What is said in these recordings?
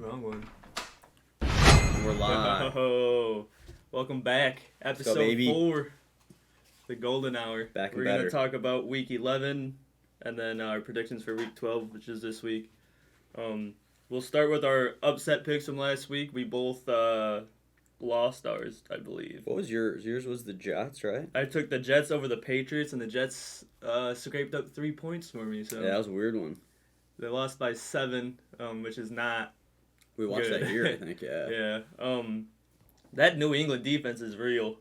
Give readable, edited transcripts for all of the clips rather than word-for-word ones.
Wrong one. We're live. Oh, welcome back. Episode baby. 4, the golden hour. Back and We're better. going to talk about week 11 and then our predictions for week 12, which is this week. We'll start with our upset picks from last week. We both lost ours, I believe. What was yours? Yours was the Jets, right? I took the Jets over the Patriots, and the Jets scraped up 3 points for me. So Yeah, that was a weird one. they lost by 7, which is not We watched good. that here, I think, yeah. Yeah. That New England defense is real.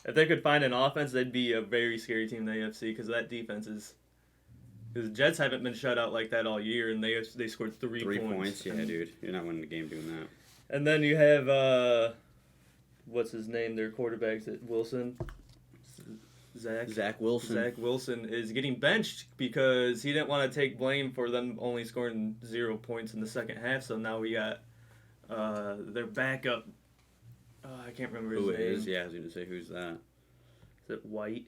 If they could find an offense, they'd be a very scary team in the AFC because that defense is. Because the Jets haven't been shut out like that all year, and they scored 3 3 points. points, yeah, dude. You're not winning the game doing that. And then you have what's his name? Their quarterback, Wilson. Zach Wilson. Zach Wilson is getting benched because he didn't want to take blame for them only scoring 0 points in the second half. So now we got their backup. I can't remember his Who name. it is? Yeah, I was going to say, who's that? Is it White?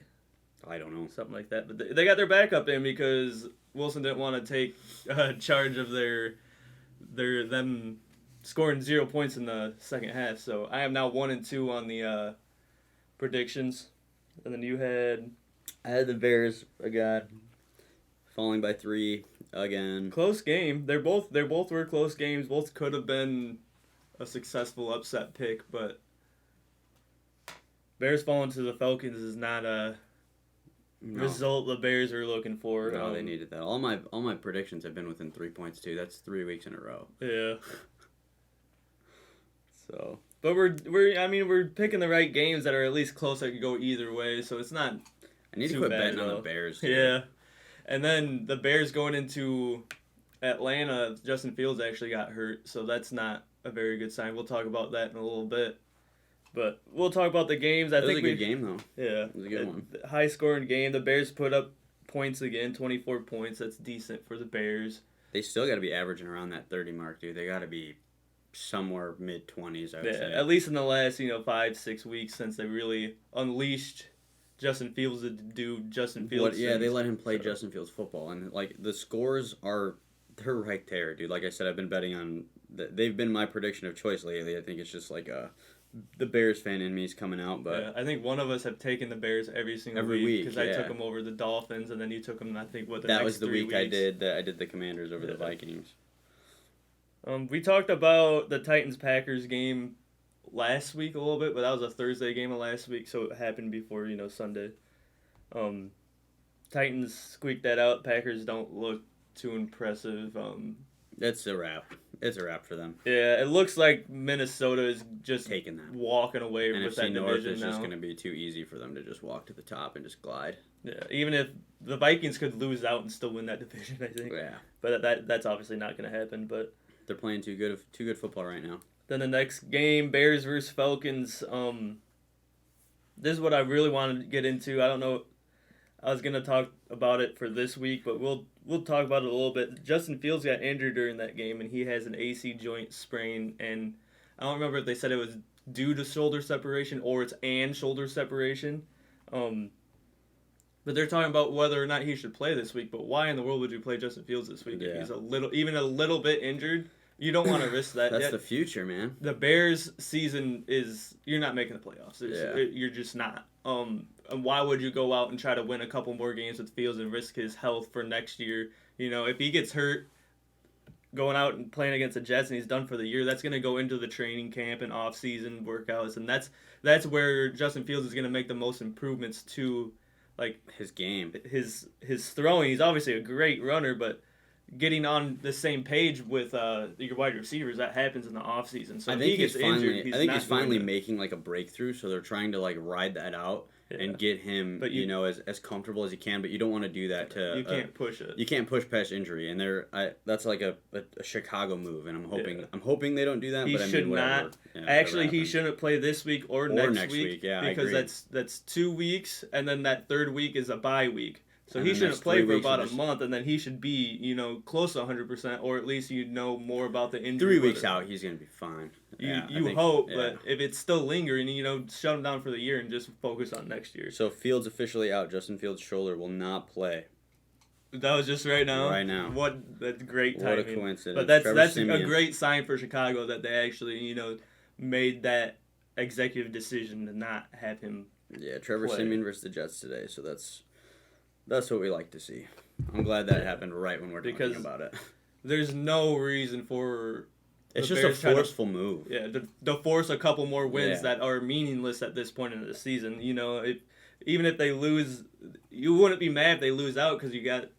I don't know. Something like that. But they got their backup in because Wilson didn't want to take charge of them scoring 0 points in the second half. So I am now 1-2 on the predictions. And then you had I had the Bears again, falling by 3 again. close game. They both were close games. Both could have been a successful upset pick, but Bears falling to the Falcons is not a No, result the Bears are looking for. no, they needed that. All my predictions have been within 3 points too. That's 3 weeks in a row. Yeah. So But we're picking the right games that are at least close that could go either way, so it's not I need to too quit bad, betting on though. the Bears. Too. Yeah. And then the Bears going into Atlanta, Justin Fields actually got hurt, so that's not a very good sign. We'll talk about that in a little bit. But we'll talk about the games. It was a good game though. Yeah. It was a good one. High scoring game. The Bears put up points again, 24 points. That's decent for the Bears. They still got to be averaging around that 30 mark, dude. They got to be somewhere mid-20s, I would Yeah, say. at least in the last 5-6 weeks since they really unleashed Justin Fields to do Justin Fields. Yeah, they things. let him play So, Justin Fields football, and like the scores they're right there, dude. Like I said, I've been betting on. They've been my prediction of choice lately. I think it's just like the Bears fan in me is coming out, but Yeah, I think one of us have taken the Bears every single Every week, because I yeah. took them over the Dolphins, and then you took them. I think the that next was the 3 week I weeks. did. I did the Commanders over the Yeah. Vikings. We talked about the Titans-Packers game last week a little bit, but that was a Thursday game of last week, so it happened before Sunday. Titans squeaked that out. Packers don't look too impressive. It's a wrap. It's a wrap for them. Yeah, it looks like Minnesota is just Taking that. walking away with that NFC North division is now. just going to be too easy for them to just walk to the top and just glide. Yeah, even if the Vikings could lose out and still win that division, I think. Yeah, But that's obviously not going to happen. But they're playing too good football right now. then the next game, Bears versus Falcons. This is what I really wanted to get into. I don't know. I was gonna talk about it for this week, but we'll talk about it a little bit. Justin Fields got injured during that game, and he has an AC joint sprain, and I don't remember if they said it was due to shoulder separation or it's and shoulder separation. But they're talking about whether or not he should play this week. But why in the world would you play Justin Fields this week if Yeah. he's even a little bit injured? You don't want to risk that. That's yet. the future, man. The Bears' season is you're not making the playoffs. Yeah. You're just not. And why would you go out and try to win a couple more games with Fields and risk his health for next year? If he gets hurt going out and playing against the Jets and he's done for the year, that's going to go into the training camp and off-season workouts, and that's where Justin Fields is going to make the most improvements to, like His game. his throwing. He's obviously a great runner, but getting on the same page with your wide receivers, that happens in the offseason. So I if think he gets injured, I think not he's finally doing it. making like a breakthrough. So they're trying to like ride that out Yeah. and get him, But as comfortable as he can. But you don't want to do that to. You can't push it. You can't push past injury, and that's like a Chicago move, and I'm hoping they don't do that. He but I should mean, whatever. not. Yeah, Actually, whatever he happens. shouldn't play this week or next week. Yeah, I because agree. that's 2 weeks, and then that third week is a bye week. So And he then shouldn't there's play 3 for weeks about of a just- month, and then he should be close to 100%, or at least more about the injury. 3 weeks whether- out, he's gonna be fine. You, Yeah, I you think- hope, yeah. but if it's still lingering, shut him down for the year and just focus on next year. So Fields officially out. Justin Fields' shoulder will not play That was just right now. Right now. That's great timing. What a coincidence. But that's Trevor a Siemian. great sign for Chicago that they actually made that executive decision to not have him. Yeah, Trevor play. Siemian versus the Jets today, so that's what we like to see. I'm glad that happened right when we're Because talking about it. There's no reason for It's the just a Bears trying to- forceful move. Yeah, to force a couple more wins Yeah. that are meaningless at this point in the season. Even if they lose, you wouldn't be mad if they lose out because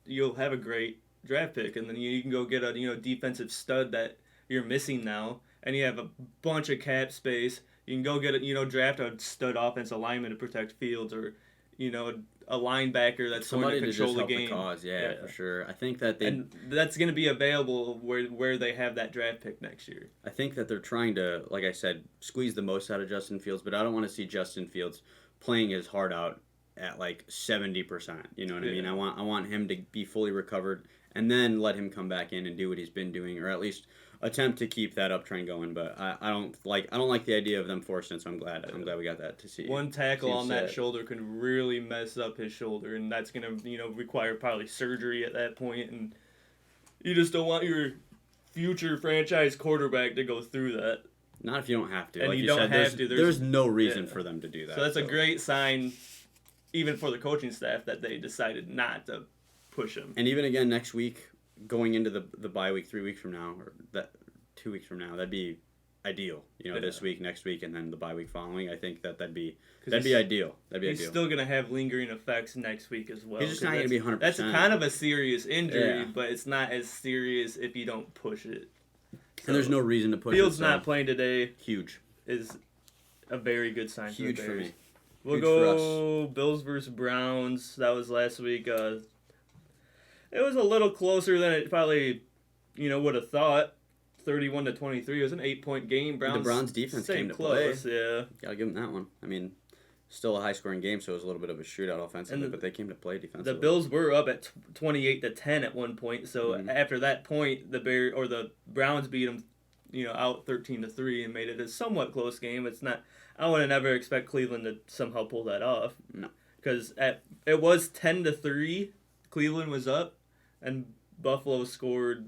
you'll have a great draft pick, and then you can go get a defensive stud that you're missing now, and you have a bunch of cap space. You can go get draft a stud offensive lineman to protect Fields, or a linebacker that's Somebody going to to control just the help game. the cause, yeah, Yeah. for sure. I think that And that's going to be available where they have that draft pick next year. I think that they're trying to, like I said, squeeze the most out of Justin Fields, but I don't want to see Justin Fields playing his heart out at like 70%. You know what I mean? Yeah. I want him to be fully recovered and then let him come back in and do what he's been doing, or at least attempt to keep that uptrend going. But I don't like the idea of them forcing it, so I'm glad we got that to see. One tackle see him on that set. shoulder could really mess up his shoulder, and that's gonna require probably surgery at that point, and you just don't want your future franchise quarterback to go through that. Not if you don't have to. And Like you you don't said, have to. there's no reason yeah. for them to do that. So that's a great sign, even for the coaching staff, that they decided not to push him. And even again next week, going into the bye week 3 weeks from now, or 2 weeks from now, that'd be ideal. Yeah. This week, next week, and then the bye week following. I think that'd be he's- ideal. That'd be He's ideal. still gonna have lingering effects next week as well. He's just 'cause not gonna be 100%. That's kind of a serious injury, Yeah. but it's not as serious if you don't push it. And there's no reason to push Fields it. so not playing today huge. is a very good sign Huge for the for Bears. me. We'll Huge go Bills versus Browns. That was last week. It was a little closer than it probably, would have thought. 31-23. It was an 8-point game. The Browns defense stayed came to close. Yeah. Gotta give them that one. I mean, still a high scoring game, so it was a little bit of a shootout offensively, And but they came to play defensively. The Bills were up at 28-10 at one point. So Mhm. after that point, the Browns beat them, out 13-3 and made it a somewhat close game. It's not. I would have never expect Cleveland to somehow pull that off. No. Because it was 10-3. Cleveland was up, and Buffalo scored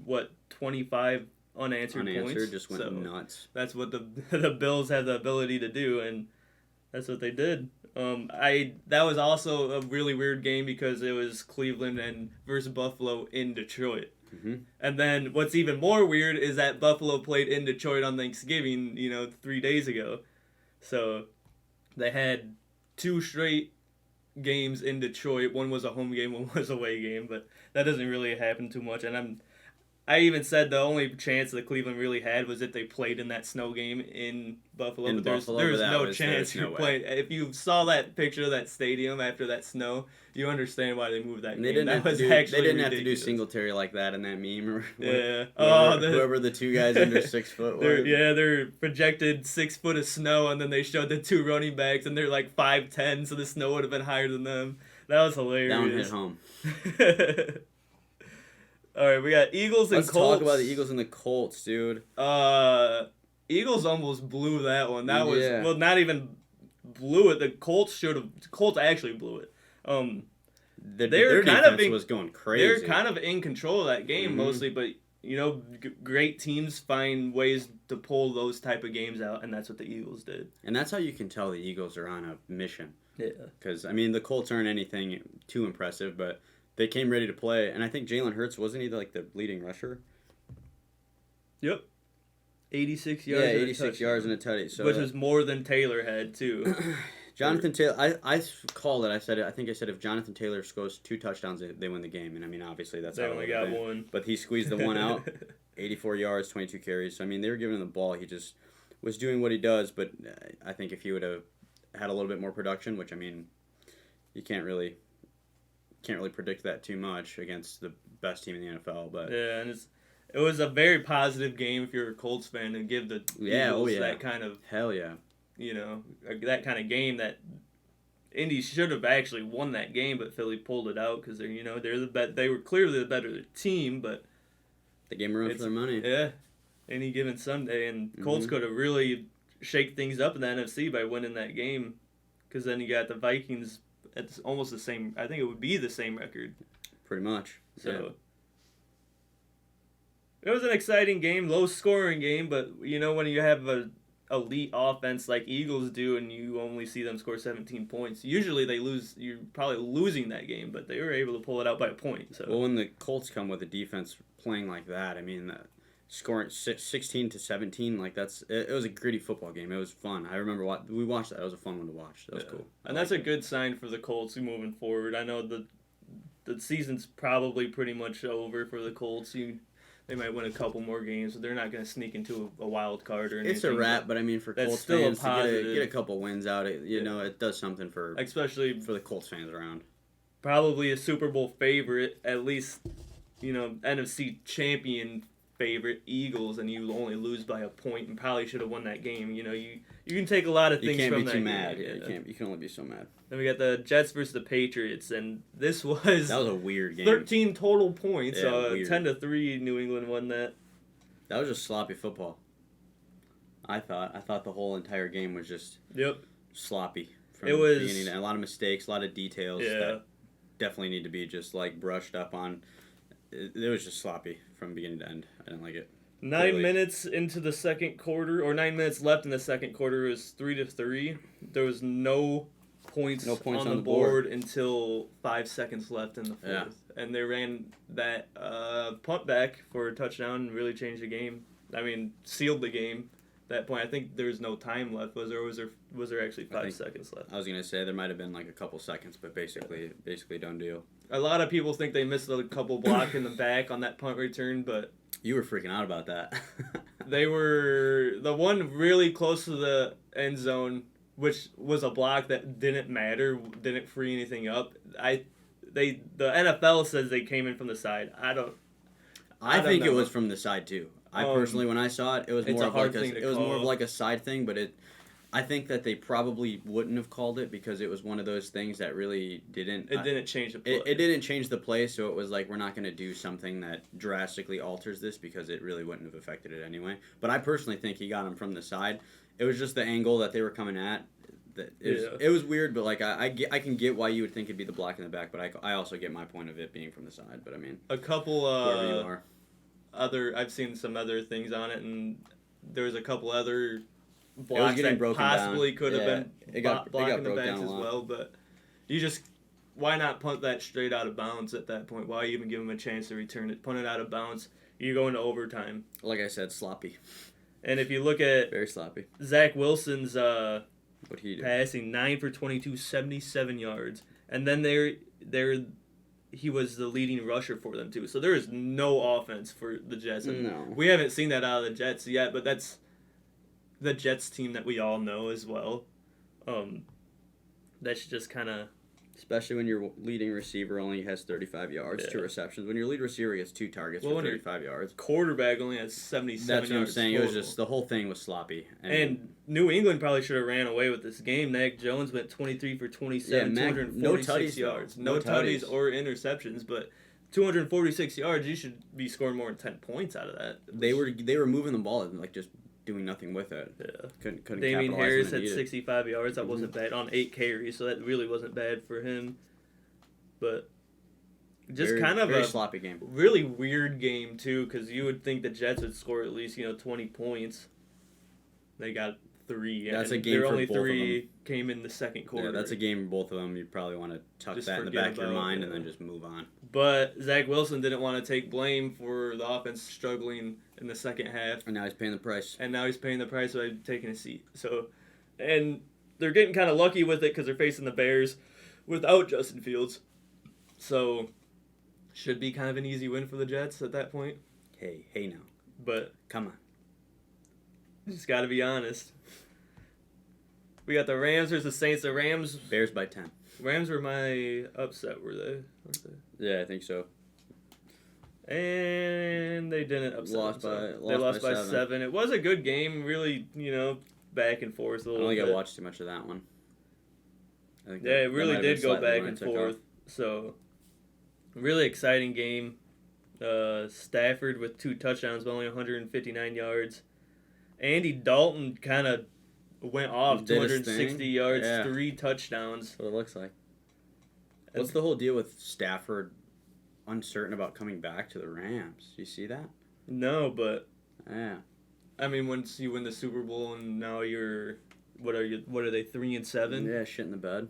25 unanswered points. just went So nuts. that's what the Bills have the ability to do, and that's what they did. That was also a really weird game because it was Cleveland versus Buffalo in Detroit. hmm And then what's even more weird is that Buffalo played in Detroit on Thanksgiving, 3 days ago. So they had 2 straight games in Detroit. One was a home game, one was a away game, but that doesn't really happen too much. And I even said the only chance that Cleveland really had was if they played in that snow game in Buffalo. In but Buffalo, there's but no there's chance no you're way. playing. If you saw that picture of that stadium after that snow, you understand why they moved that And they game. didn't, That have to, was do, actually they didn't have to do ridiculous. Singletary like that in that meme. Or Yeah. whoever the two guys under 6 foot were. They're projected 6 foot of snow, and then they showed the 2 running backs, and they're like 5'10", so the snow would have been higher than them. That was hilarious. Down hit home. All right, we got Eagles and Let's Colts. talk about the Eagles and the Colts, dude. Eagles almost blew that one. That Yeah. was not even blew it. The Colts actually blew it. Their kind defense of was going crazy. They're kind of in control of that game Mhm. mostly, but great teams find ways to pull those type of games out, and that's what the Eagles did. And that's how you can tell the Eagles are on a mission. Yeah. Because, I mean, the Colts aren't anything too impressive, but they came ready to play. And I think Jalen Hurts, wasn't he the leading rusher? Yep. 86 yards. Yeah, and a 86 touchdown, yards and a tutty. So which was more than Taylor had too. Jonathan Taylor, I called it. I said if Jonathan Taylor scores 2 touchdowns, they win the game. And I mean, obviously that's They how it only would've got been. one. But he squeezed the one out, 84 yards, 22 carries. So I mean, they were giving him the ball. He just was doing what he does. But I think if he would have had a little bit more production, which I mean, you can't really predict that too much against the best team in the NFL. But Yeah, and it was a very positive game if you're a Colts fan to give the Eagles that kind of hell yeah. that kind of game that Indy should have actually won that game, but Philly pulled it out because they were clearly the better team, but They gave him room for their money. yeah, any given Sunday, and Colts Mhm. could have really shake things up in the NFC by winning that game, because then you got the Vikings at almost the same. I think it would be the same record. Pretty much. So it was an exciting game, low scoring game, but you know when you have a elite offense like Eagles do and you only see them score 17 points, usually they lose. You're probably losing that game, but they were able to pull it out by a point. So Well, when the Colts come with a defense playing like that, I mean, scoring 16 to 17, like it was a gritty football game. It was fun. I remember we watched that. It was a fun one to watch. That was cool. And that's a good sign for the Colts moving forward. I know the season's probably pretty much over for the Colts. They might win a couple more games, but they're not going to sneak into a wild card or anything. It's a wrap, but I mean, for That's Colts still a fans to positive. get a couple wins out, it does something for Especially the Colts fans around. probably a Super Bowl favorite, at least, NFC champion favorite, Eagles, and you only lose by a point and probably should have won that game. You can take a lot of things You can't from be that too game. mad. Yeah, you can only be so mad. Then we got the Jets versus the Patriots, and this was That was a weird game. 13 total points. Yeah, weird. 10-3, New England won that. That was just sloppy football. I thought the whole entire game was just Yep. sloppy from It was- the beginning. A lot of mistakes, a lot of details Yeah. that definitely need to be just like brushed up on. It was just sloppy from beginning to end. I didn't like it. 9 Really? minutes into the second quarter, or 9 minutes left in the second quarter, it was 3-3. There was no points on the board until 5 seconds left in the fourth. Yeah. And they ran that punt back for a touchdown and really changed the game. I mean, sealed the game. At that point, I think there was no time left. Was there? Or was there actually 5 seconds left? I was gonna say there might have been like a couple seconds, but basically done deal. A lot of people think they missed a couple block in the back on that punt return, but You were freaking out about that. they were the one really close to the end zone, which was a block that didn't matter, didn't free anything up. The NFL says they came in from the side. I don't think know. it was from the side too. I personally, when I saw it, it was it's more a of hard like thing to it was more of call. like a side thing. But I think that they probably wouldn't have called it because it was one of those things that really didn't. It didn't change the play. It didn't change the play, so it was like we're not going to do something that drastically alters this because it really wouldn't have affected it anyway. But I personally think he got him from the side. It was just the angle that they were coming at. It was weird, but like I can get why you would think it'd be the block in the back, but I also get my point of it being from the side. But I mean, A couple whoever you are. I've seen some other things on it, and there was a couple other was blocks getting that broken possibly down. could have Yeah, been it got blocking the broke backs down a as lot. well. But you just why not punt that straight out of bounds at that point? Why even give him a chance to return it? Punt it out of bounds. You go into overtime. Like I said, sloppy, And if you look at very sloppy. Zach Wilson's What he did. passing, 9 for 22, 77 yards, and then he was the leading rusher for them too. So there is no offense for the Jets. And No. we haven't seen that out of the Jets yet, but that's the Jets team that we all know as well. That's just kind of Especially when your leading receiver only has 35 yards, 2 receptions. When your lead receiver gets 2 targets for when your 35 yards. quarterback only has 77 That's what I'm yards saying. It was total. just the whole thing was sloppy. And New England probably should have ran away with this game. Mac Jones went 23 for 27, Yeah, 246 no tutties, though. yards. No No tutties tutties. or interceptions, but 246 yards, you should be scoring more than 10 points out of that. they were moving the ball and like just doing nothing with it. Yeah. Couldn't Damien capitalize Harris when had it needed. 65 yards. That wasn't bad on 8 carries, so that really wasn't bad for him. But just Very- kind of very a sloppy game. really weird game, too, because you would think the Jets would score at least, 20 points. They got 3. That's and a game their for only both of 3 came in the second quarter. Yeah, that's a game both of them. You probably want to tuck Just that in the forget back of your about, mind and yeah. then just move on. But Zach Wilson didn't want to take blame for the offense struggling in the second half, And now he's paying the price. and now he's paying the price by taking a seat. So, and they're getting kind of lucky with it because they're facing the Bears without Justin Fields. So, should be kind of an easy win for the Jets at that point. Hey now. But Come on. just got to be honest. We got the Rams versus the Saints. The Rams Bears by 10. were my upset, were they? Yeah, I think so. And they didn't upset them, so they lost by 7. It was a good game, really, back and forth a I little don't think bit. I watched too much of that one. I think Yeah, that it really might have did been go slightly back when and it took forth. off. So, really exciting game. Stafford with 2 touchdowns, but only 159 yards. Andy Dalton kind of went off, Did his 260 thing. yards, Yeah. 3 touchdowns. That's what it looks like. What's the whole deal with Stafford uncertain about coming back to the Rams. You see that? No, but Yeah. I mean, once you win the Super Bowl and now you're, what are you? What are they? 3-7. Yeah, shit in the bed.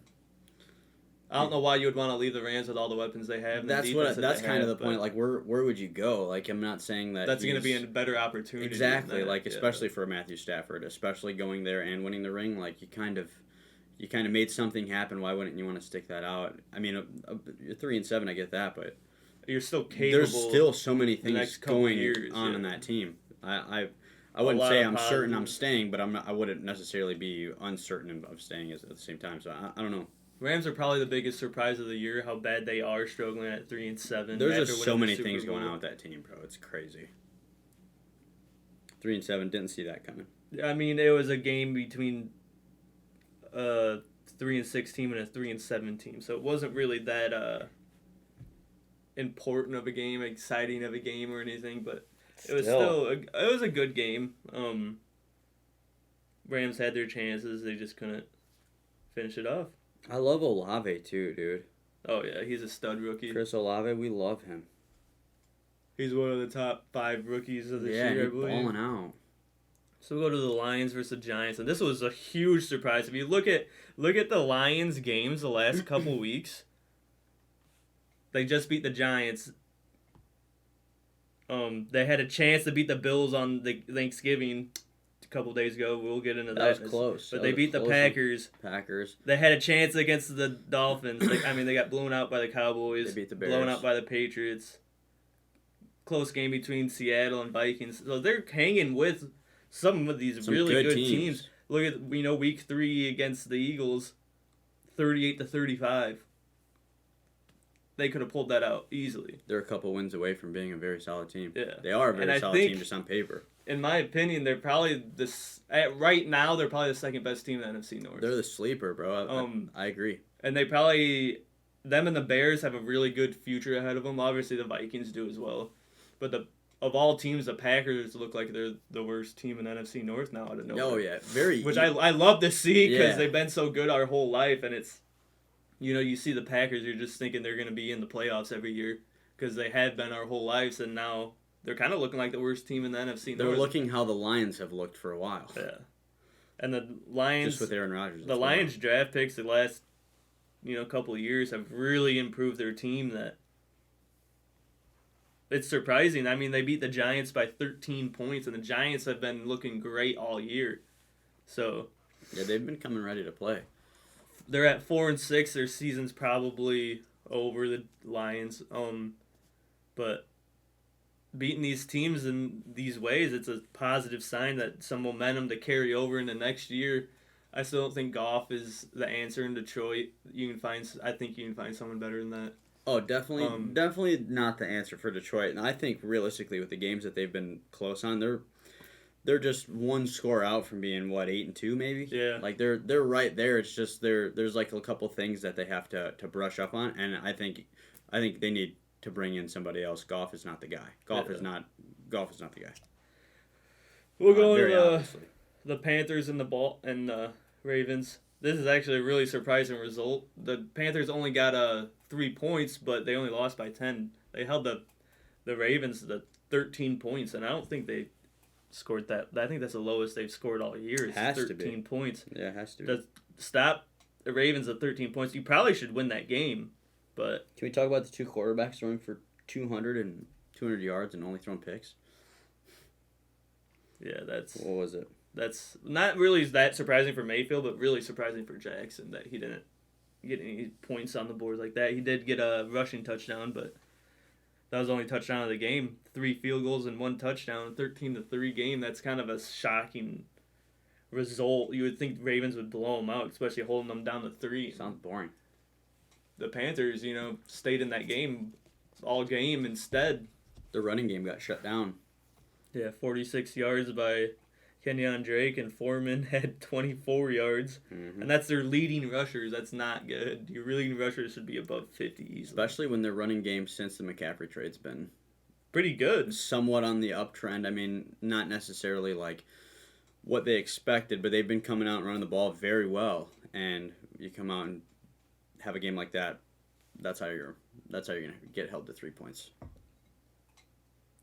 I don't know why you would want to leave the Rams with all the weapons they have. And That's the what. defense that That's they kind of have, the point. but Like, where would you go? Like, I'm not saying that that's going to be he's- a better opportunity. exactly. than that, Like, yeah. especially for Matthew Stafford, especially going there and winning the ring. Like, you kind of made something happen. Why wouldn't you want to stick that out? I mean, you're 3-7. I get that, but You're still capable. there's still so many the things next couple going years, on yeah. in that team. I wouldn't lot say of I'm certain I'm positives. staying, but I wouldn't necessarily be uncertain of staying at the same time. So I don't know. Rams are probably the biggest surprise of the year. How bad they are struggling at 3-7. There's after just so winning the many Super things going Bowl. on with that team, bro. It's crazy. 3-7, didn't see that coming. I mean, it was a game between a 3-6 team and a 3-7 team, so it wasn't really that important of a game, exciting of a game or anything. But it was it was a good game. Rams had their chances, they just couldn't finish it off. I love Olave too, dude. Oh yeah, he's a stud rookie. Chris Olave, we love him. He's one of the top 5 rookies of this Yeah, year, I he's believe. balling out. So we'll go to the Lions versus the Giants, and this was a huge surprise. If you look at the Lions games the last couple weeks, they just beat the Giants. They had a chance to beat the Bills on the Thanksgiving a couple days ago. We'll get into that. That was close. But That they was beat the close one. Packers. Packers. They had a chance against the Dolphins. They got blown out by the Cowboys. They beat the Blown Bears. out by the Patriots. Close game between Seattle and Vikings. So they're hanging with some of these Some really good teams. teams. Look at week 3 against the Eagles, 38-35. They could have pulled that out easily. They're a couple wins away from being a very solid team. Yeah. They are a And very I solid think- team just on paper. In my opinion, they're probably right now they're probably the second best team in the NFC North. They're the sleeper, bro. I agree. And they probably them and the Bears have a really good future ahead of them. Obviously, the Vikings do as well. But of all teams, the Packers look like they're the worst team in the NFC North now out of nowhere. Oh yeah, very. Which I love to see because Yeah. they've been so good our whole life, and it's, you see the Packers, you're just thinking they're going to be in the playoffs every year because they have been our whole lives, and now they're kind of looking like the worst team in the NFC They're North. looking how the Lions have looked for a while. Yeah, and the Lions, Just with Aaron Rodgers. the Lions draft picks the last, couple of years have really improved their team. That it's surprising. I mean, they beat the Giants by 13 points, and the Giants have been looking great all year. So Yeah, they've been coming ready to play. they're at 4-6. Their season's probably over, the Lions. But beating these teams in these ways, it's a positive sign that some momentum to carry over into next year. I still don't think Goff is the answer in Detroit. I think you can find someone better than that. Oh, definitely not the answer for Detroit. And I think realistically, with the games that they've been close on, they're just one score out from being 8-2 maybe. Yeah. Like they're right there. It's just there's like a couple things that they have to brush up on, and I think they need to bring in somebody else. Goff is not the guy. Goff is not the guy. We'll go Very to obviously. the Panthers and the Ravens. This is actually a really surprising result. The Panthers only got 3 points, but they only lost by 10. They held the Ravens to 13 points, and I don't think they scored that. I think that's the lowest they've scored all year. It's Has to 13 be. points. Yeah, it has to. To stop the Ravens at 13 points, you probably should win that game. But Can we talk about the two quarterbacks throwing for 200 yards and only throwing picks? yeah, What was it? that's not really that surprising for Mayfield, but really surprising for Jackson that he didn't get any points on the board like that. He did get a rushing touchdown, but that was the only touchdown of the game. 3 field goals and 1 touchdown, 13-3 game. That's kind of a shocking result. You would think Ravens would blow them out, especially holding them down to 3. Sounds boring. The Panthers, stayed in that game all game instead. The running game got shut down. Yeah, 46 yards by Kenyon Drake, and Foreman had 24 yards. Mm-hmm. And that's their leading rushers. That's not good. Your leading rushers should be above 50 easily. Especially when their running game since the McCaffrey trade's been Pretty good. somewhat on the uptrend. I mean, not necessarily like what they expected, but they've been coming out and running the ball very well. And you come out and have a game like that, that's how you're that's how you're gonna get held to 3 points.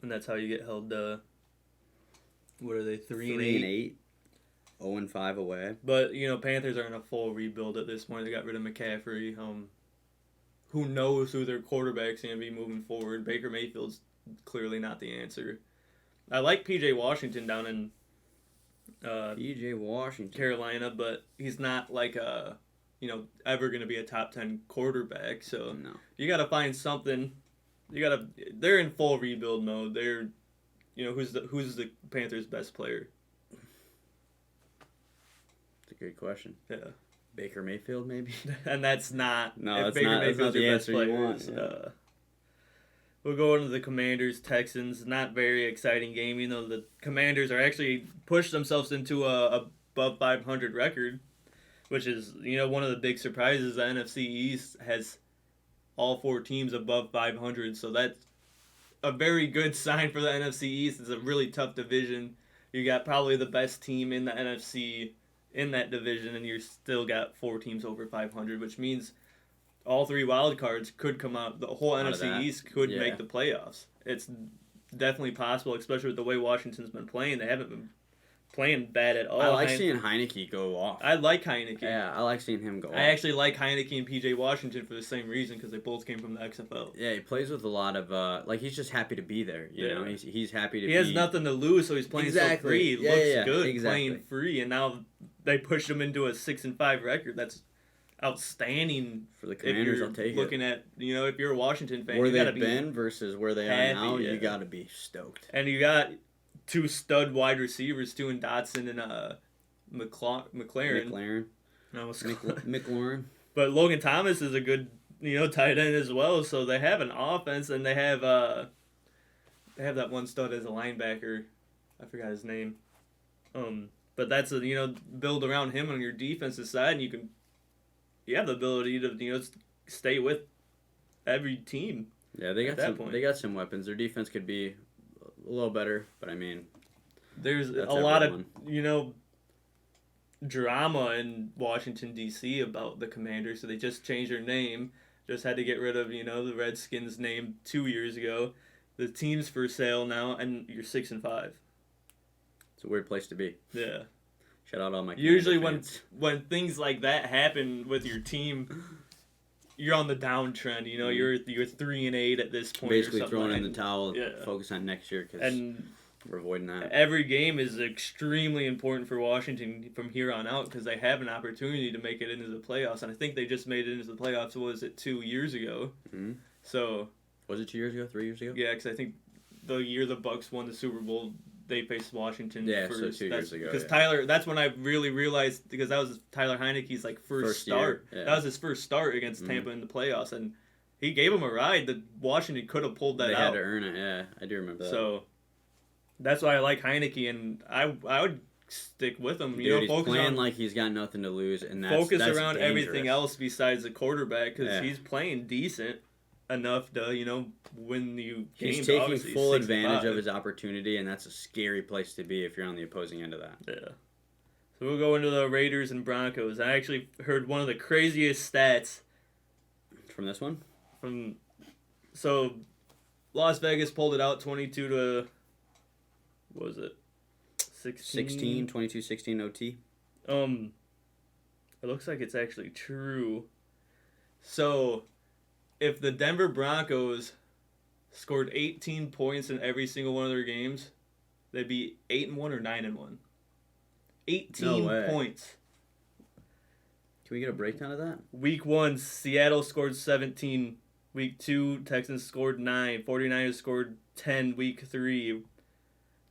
And that's how you get held to, what are they, 3 and 8, 0-5 away. But, Panthers are in a full rebuild at this point. They got rid of McCaffrey. Who knows who their quarterback's going to be moving forward. Baker Mayfield's clearly not the answer. I like P.J. Washington down in P.J. Washington. Carolina, but he's not like ever going to be a top 10 quarterback. So No. you got to find something. They're in full rebuild mode. They're, who's the Panthers' best player? That's a good question. Yeah. Baker Mayfield, maybe? And that's not. No, if that's Baker not Mayfield's the your best answer you player, want. Yeah. We'll go into the Commanders, Texans. Not very exciting game. The Commanders are actually pushed themselves into a above 500 record, which is one of the big surprises. The NFC East has all 4 teams above 500, so that's a very good sign for the NFC East. It's a really tough division. You got probably the best team in the NFC in that division, and you still got 4 teams over 500, which means all 3 wild cards could come out. The whole NFC East could make the playoffs. It's definitely possible, especially with the way Washington's been playing. They haven't been playing bad at all. I like seeing Heineke go off. I like Heineke. Yeah, I like seeing him go off. I actually like Heineke and P.J. Washington for the same reason, because they both came from the XFL. Yeah, he plays with a lot of he's just happy to be there. You know, he's happy to. He has nothing to lose, so he's playing so free. He looks good playing free, and now they pushed him into a 6-5 record. That's outstanding for the Commanders. If I'll take looking at if you're a Washington fan, where you gotta they've been versus where they are now, you gotta be stoked. And you got 2 stud wide receivers, too, in Dotson and McLaurin. McLaurin. But Logan Thomas is a good tight end as well. So they have an offense, and they have that one stud as a linebacker. I forgot his name. But that's build around him on your defensive side, and you have the ability to stay with every team. Yeah, they got some weapons. Their defense could be a little better, but I mean, there's a lot of drama in Washington D.C. about the Commanders. So they just changed their name. Just had to get rid of the Redskins name 2 years ago. The team's for sale now, and you're 6-5. It's a weird place to be. Yeah. Shout out all my usually fans. when things like that happen with your team, you're on the downtrend. You're 3-8 at this point. Basically throwing in the towel. Yeah. Focus on next year because we're avoiding that. Every game is extremely important for Washington from here on out because they have an opportunity to make it into the playoffs, and I think they just made it into the playoffs. Was it 2 years ago? Mm-hmm. So. Was it 2 years ago? 3 years ago? Yeah, because I think the year the Bucks won the Super Bowl, they faced Washington first. So 2 years ago. Because Tyler, that's when I really realized, because that was Tyler Heineke's first start. Yeah. That was his first start against Tampa in the playoffs, and he gave him a ride that Washington could have pulled that out. They had to earn it, yeah. I do remember that. So that's why I like Heineke, and I would stick with him. Dude, he's playing like he's got nothing to lose, and that's around dangerous. Everything else besides the quarterback, because he's playing decent enough to win you games. He's taking full advantage of his opportunity, and that's a scary place to be if you're on the opposing end of that. Yeah. So we'll go into the Raiders and Broncos. I actually heard one of the craziest stats from this one. So Las Vegas pulled it out 22 to, what was it? 16? 22-16 OT. It looks like it's actually true. So if the Denver Broncos scored 18 points in every single one of their games, they'd be 8-1 or 9-1. 18 points. Can we get a breakdown of that? Week 1, Seattle scored 17. Week 2, Texans scored 9. 49ers scored 10. Week 3,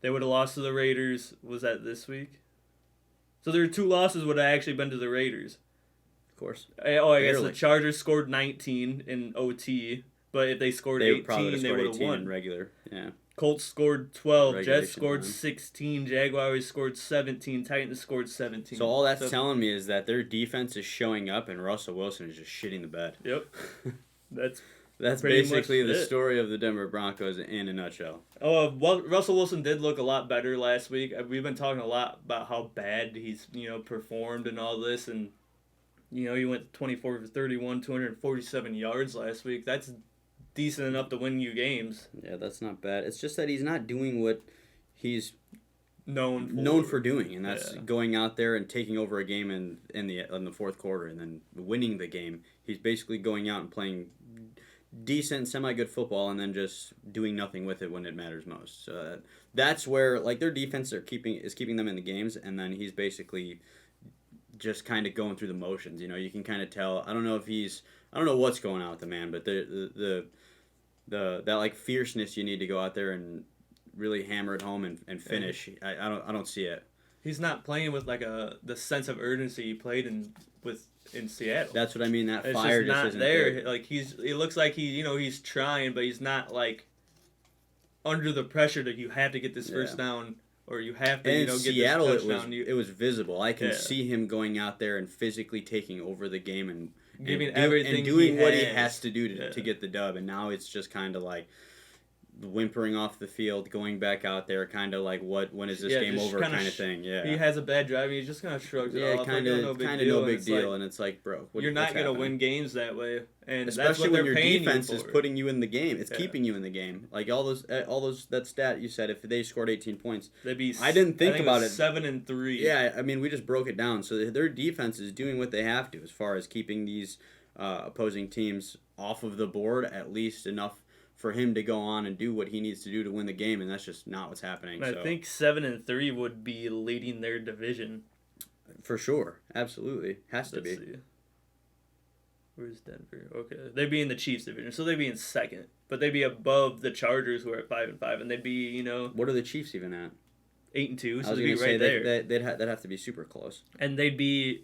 they would have lost to the Raiders. Was that this week? So their 2 losses would have actually been to the Raiders. Course. I guess the Chargers scored 19 in OT, but if they scored 18, they would have won. In regular, yeah. Colts scored 12, Jets scored 16, Jaguars scored 17, Titans scored 17. So all that's telling me is that their defense is showing up and Russell Wilson is just shitting the bed. Yep. That's basically the story of the Denver Broncos in a nutshell. Oh, well, Russell Wilson did look a lot better last week. We've been talking a lot about how bad he's performed and all this, and he went 24 for 31, 247 yards last week. That's decent enough to win you games. Yeah, that's not bad. It's just that he's not doing what he's Known for doing, and that's Yeah. going out there and taking over a game in the fourth quarter and then winning the game. He's basically going out and playing decent, semi-good football, and then just doing nothing with it when it matters most. So that's where like their defense is keeping them in the games, and then he's basically just kind of going through the motions. You know, you can kind of tell. I don't know what's going on with the man, but the that like fierceness you need to go out there and really hammer it home and finish. I don't see it. He's not playing with like the sense of urgency he played in Seattle. That's what I mean. That It's fire just not isn't there. there. Like it looks like he's trying, but he's not like under the pressure that you have to get this first down or you have to And in get Seattle, this touchdown. it was visible. I can Yeah. see him going out there and physically taking over the game and Giving everything and doing he what he has. has to do to Yeah. get the dub. And now it's just kind of like whimpering off the field, going back out there, kind of like when is this game just over kinda kind of thing. Yeah. He has a bad drive and he just kind of shrugs it off. kind like, of no big no and big it's deal, like, and it's like, bro, you're not going to win games that way, and that's especially what when they're your paying defense you is for. putting you in the game. It's Yeah. keeping you in the game. Like all those that stat you said, if they scored 18 points, They'd be. I didn't think about it. 7-3. yeah, I mean we just broke it down. So their defense is doing what they have to as far as keeping these opposing teams off of the board, at least enough for him to go on and do what he needs to do to win the game, and that's just not what's happening. And So I think 7-3 would be leading their division. for sure, absolutely has to Let's be. see. Where's Denver? Okay, they'd be in the Chiefs division, so they'd be in second, but they'd be above the Chargers, who are at 5-5, and they'd be What are the Chiefs even at? 8-2, I so was they'd going be to say right there, they'd have to be super close. and they'd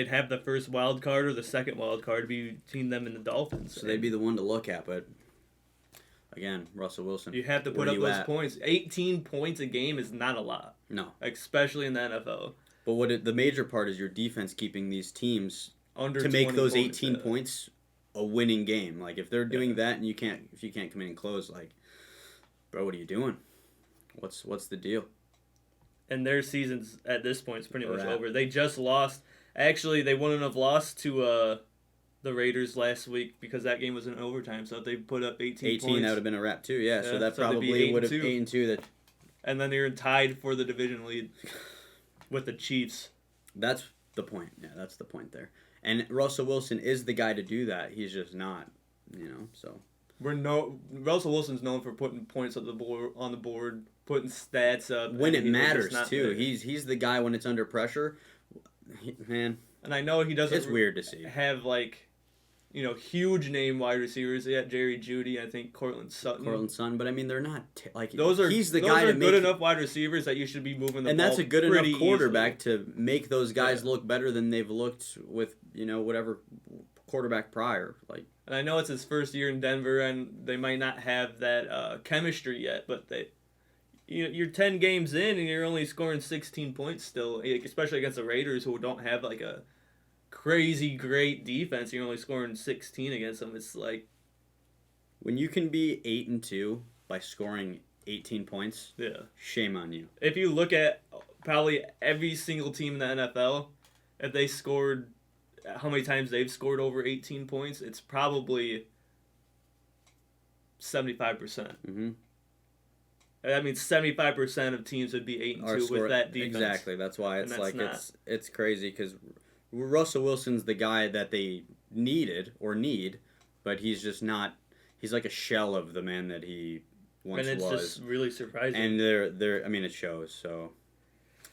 have the first wild card or the second wild card between them and the Dolphins. So they'd be the one to look at, but again, Russell Wilson. You have to where put up you those at? points. 18 points a game is not a lot, No. especially in the NFL. But the major part is your defense keeping these teams Under to make 20 those points, 18 yeah. points a winning game. Like if they're doing that and if you can't come in and close, like, bro, what are you doing? What's the deal? And their season's at this point is pretty much Wrap. over. They just lost. Actually, they wouldn't have lost to the Raiders last week because that game was in overtime. So if they put up 18 18 points, that would have been a wrap too. Yeah, so Yeah, that so they'd be probably would have 8-2. 8-2. That and then they're tied for the division lead with the Chiefs. that's the point. Yeah, that's the point there. And Russell Wilson is the guy to do that. He's just not, So Russell Wilson's known for putting points on the board, putting stats up when and it he was just matters not too, there. he's the guy when it's under pressure. Man, And I know he doesn't. it's weird to see. Have huge name wide receivers. They got Jerry Jeudy, I think Cortland Sutton. Cortland Sutton, but I mean they're not He's the guy to good enough wide receivers that you should be moving the and ball that's a good pretty enough quarterback easily. to make those guys Yeah. look better than they've looked with whatever quarterback prior. Like And I know it's his first year in Denver, and they might not have that chemistry yet. But you're 10 games in, and you're only scoring 16 points still, especially against the Raiders, who don't have like a crazy great defense. You're only scoring 16 against them. It's like, when you can be 8-2 by scoring 18 points, yeah. shame on you. If you look at probably every single team in the NFL, if they scored, how many times they've scored over 18 points, it's probably 75%. Mm-hmm. That means 75% of teams would be 8-2 with that defense. Exactly. That's why And it's that's like not. it's crazy because Russell Wilson's the guy that they need, but he's just not. He's like a shell of the man that he once And it's was. just really surprising. And they're. I mean, it shows. So,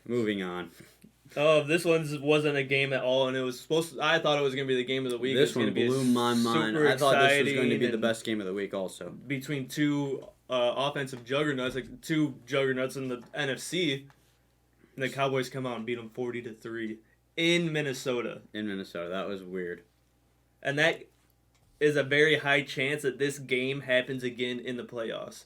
moving on. This one wasn't a game at all, and it was I thought it was going to be the game of the week. This It was one gonna be blew my mind. super I thought this was going to be exciting the and best game of the week. Also, between two offensive juggernauts, like two juggernauts in the NFC, and the Cowboys come out and beat them 40-3 in Minnesota, in Minnesota, that was weird. and that is a very high chance that this game happens again in the playoffs.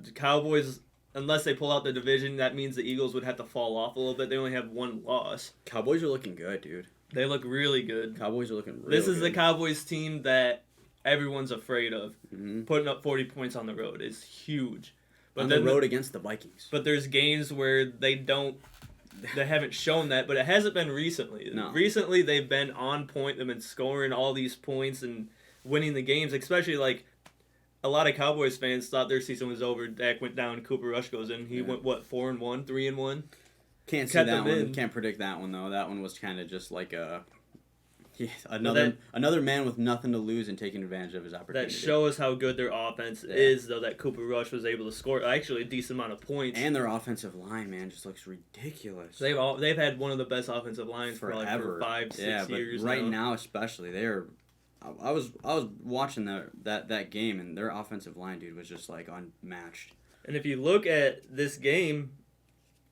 The Cowboys, unless they pull out the division, that means the Eagles would have to fall off a little bit. They only have one loss. Cowboys are looking good, dude. They look really good. Cowboys are looking. This is good. the Cowboys team that everyone's afraid of. Mm-hmm. Putting up 40 points on the road is huge. But on the then road against the Vikings. But there's games where they haven't shown that, but it hasn't been recently. No. Recently, they've been on point. They've been scoring all these points, and winning the games, especially like a lot of Cowboys fans thought their season was over. Dak went down, Cooper Rush goes in. He went 4-1, 3-1. Can't see Kept that them one. in. Can't predict that one though. That one was kind of just like another man with nothing to lose and taking advantage of his opportunity. That shows how good their offense is, though. That Cooper Rush was able to score actually a decent amount of points. And their offensive line, man, just looks ridiculous. They've had one of the best offensive lines Forever. probably for 5-6 years. Right now, especially, they're. I was watching that game, and their offensive line, dude, was just like unmatched. And if you look at this game,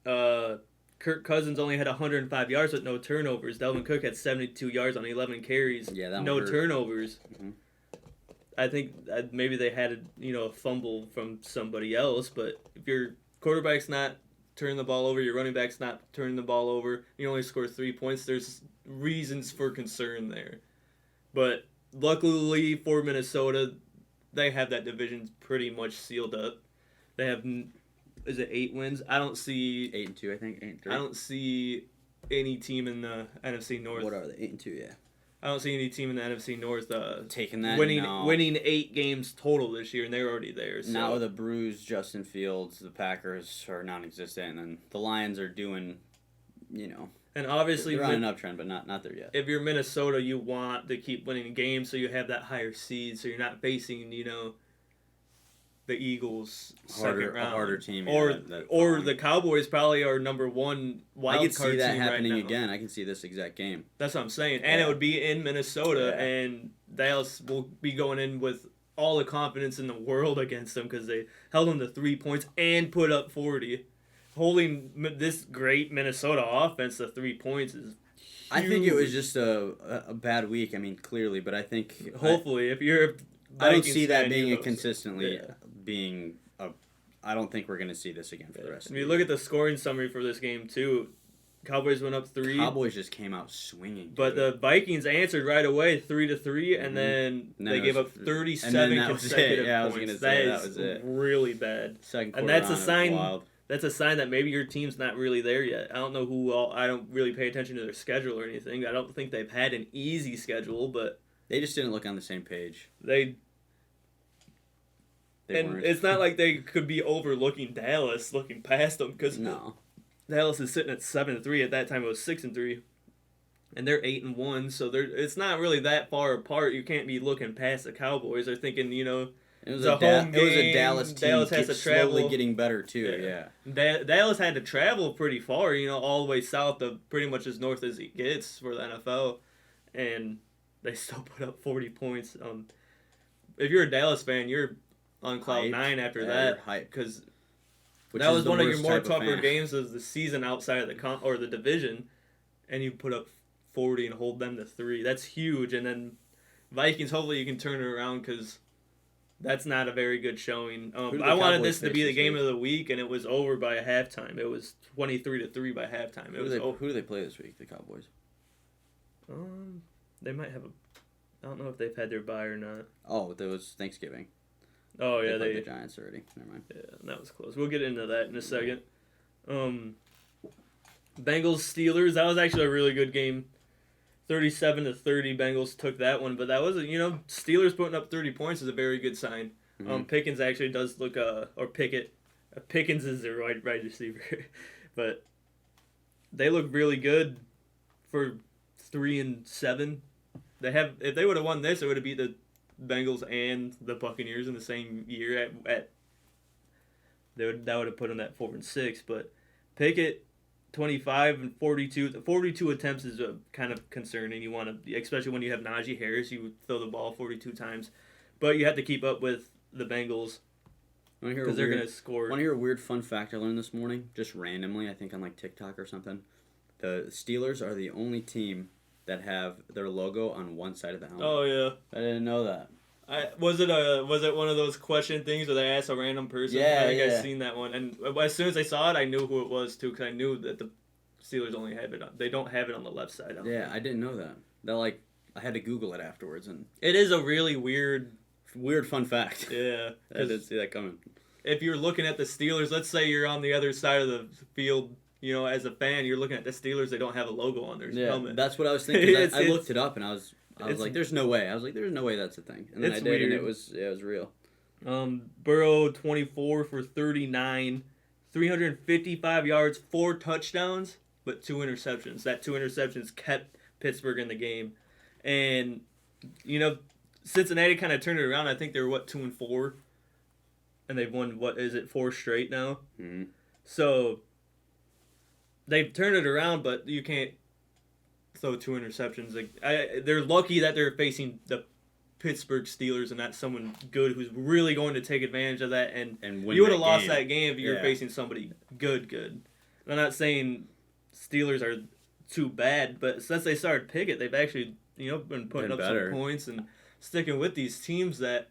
Kirk Cousins only had 105 yards with no turnovers. Dalvin Cook had 72 yards on 11 carries. Yeah, that no one hurt. turnovers. Mm-hmm. I think maybe they had a fumble from somebody else, but if your quarterback's not turning the ball over, your running back's not turning the ball over, you only score 3 points, there's reasons for concern there. But luckily for Minnesota, they have that division pretty much sealed up. They have, is it 8 wins? I don't see 8-2, I think. 8-3. I don't see any team in the NFC North. What are they? 8-2, yeah. I don't see any team in the NFC North taking that winning 8 games total this year, and they're already there. So. Now with a bruised Justin Fields, the Packers are non-existent, and then the Lions are doing, and obviously they're on an uptrend, but not there yet. If you're Minnesota, you want to keep winning games, so you have that higher seed, so you're not facing the Eagles second round, a harder team, or the Cowboys probably are number 1 wild card team. I could see that happening right now. again. I can see this exact game. That's what I'm saying, and it would be in Minnesota, and Dallas will be going in with all the confidence in the world against them because they held them to 3 points and put up 40. Holding this great Minnesota offense to 3 points is huge. I think it was just a bad week. I mean, clearly, but I think hopefully if you're I don't see that fan, being consistently being a. I don't think we're going to see this again for the rest of the year. If you look at the scoring summary for this game too, Cowboys went up 3. Cowboys just came out swinging. Dude. But the Vikings answered right away 3-3, and then they gave up 37 consecutive yeah, points. I was gonna say, that was it. Really bad. Second quarter and that's a on, sign. wild. That's a sign that maybe your team's not really there yet. I don't know who all. I don't really pay attention to their schedule or anything. I don't think they've had an easy schedule, but they just didn't look on the same page. They weren't. It's not like they could be overlooking Dallas, looking past them, because Dallas is sitting at 7-3. At that time, it was 6-3, and they're 8-1. So it's not really that far apart. You can't be looking past the Cowboys. They're thinking, it was a Dallas team. Dallas has to travel. Slowly getting better too. Yeah. Dallas had to travel pretty far. All the way south of pretty much as north as it gets for the NFL, and they still put up 40 points. If you're a Dallas fan, you're on cloud 9 after that, because that was one of your more tougher games of the season outside of the division, and you put up 40 and hold them to 3. That's huge. And then Vikings, hopefully you can turn it around, because that's not a very good showing. I wanted this to be the game of the week, and it was over by a halftime. It was 23-3 by halftime. Who do they play this week? The Cowboys. They might have I don't know if they've had their bye or not. Oh, that was Thanksgiving. Oh yeah, they played the Giants already. Never mind. Yeah, that was close. We'll get into that in a second. Bengals Steelers. That was actually a really good game. 37-30. Bengals took that one, but that was Steelers putting up 30 points is a very good sign. Mm-hmm. Pickens actually does look or Pickett. Pickens is their right receiver, but they look really good for 3-7. If they would have won this, it would have beat the Bengals and the Buccaneers in the same year. That would have put them at 4-6. But Pickett, 25 and 42. The 42 attempts is kind of concerning. You want to, especially when you have Najee Harris, you throw the ball 42 times, but you have to keep up with the Bengals because they're going to score. Want to hear a weird fun fact I learned this morning, just randomly? I think on TikTok or something. The Steelers are the only team that have their logo on one side of the helmet. Oh yeah, I didn't know that. Was it one of those question things where they asked a random person? Yeah, I think I seen that one, and as soon as I saw it, I knew who it was too, because I knew that the Steelers only have it on. They don't have it on the left side. I didn't know that. I had to Google it afterwards, and it is a really weird fun fact. Yeah, I didn't see that coming. If you're looking at the Steelers, let's say you're on the other side of the field. As a fan, you're looking at the Steelers. They don't have a logo on their helmet. That's what I was thinking. I looked it up, and I was I was like, there's no way. There's no way that's a thing. And then I It's did, and weird. it was real. Burrow 24 for 39, 355 yards, 4 touchdowns, but 2 interceptions. That 2 interceptions kept Pittsburgh in the game, and Cincinnati kind of turned it around. I think they were 2-4, and they've won 4 straight now. Mm-hmm. So they've turned it around, but you can't throw 2 interceptions. They're lucky that they're facing the Pittsburgh Steelers and not someone good who's really going to take advantage of that. And win you would have that lost game. that game if you were facing somebody good. I'm not saying Steelers are too bad, but since they started Pickett, they've actually been putting up better. some points and sticking with these teams that